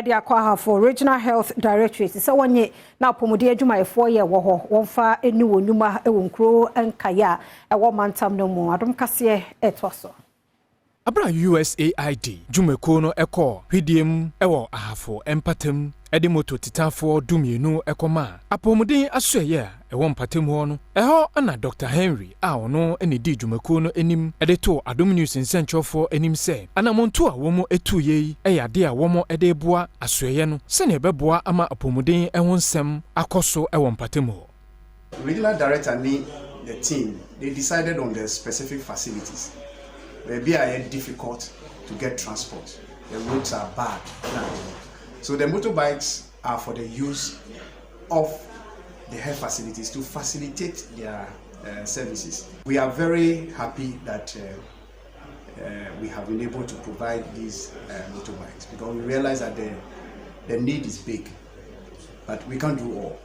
The Aquaha for Regional Health Directorate. So one ye now Pomodi Juma 4 year woho, one far a new Numa, a Wonkro, and Kaya, a woman tam no more. Adom Kasee etwaso. Abra USAID, Jumekono Eko, PDM, Ewo Ahafo, Empatem, Edimoto Titafo, Dumienu, Ekoma, Apomodin Aswaya, Ewon Patem Hono, Eho, Anna Dr. Henry, no, any D Jumekono enim, Edeto, Adom News in Central for enim say, Anamontua womo etu ye, Eya dea womo edeboa, Aswayano, Senebeboa ama Apomodin Ewon Sem, Akoso, Ewon Patemo. Regional director and the team, they decided on the specific facilities. Maybe are difficult to get transport. The roads are bad. So the motorbikes are for the use of the health facilities to facilitate their services. We are very happy that we have been able to provide these motorbikes because we realize that the need is big, but we can't do all.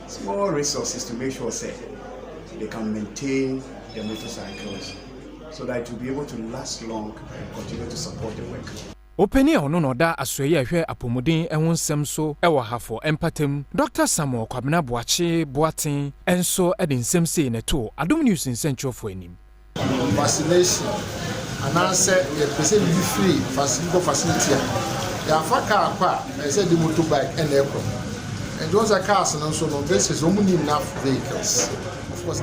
Small resources to make sure they can maintain the motorcycles so that it will be able to last long and continue to support the work. Openia ono no da Aswaya hwe apomodin ehun sem so ewo hafo empatem Dr. Samuel Kwabena Boaten enso ede nsem sei neto Adom News in Central for enim. Vaccination and answer the person be free facility. Ya faka akwa say the motorbike and aircraft. And those are cars and so no this is only enough vehicles. Of course.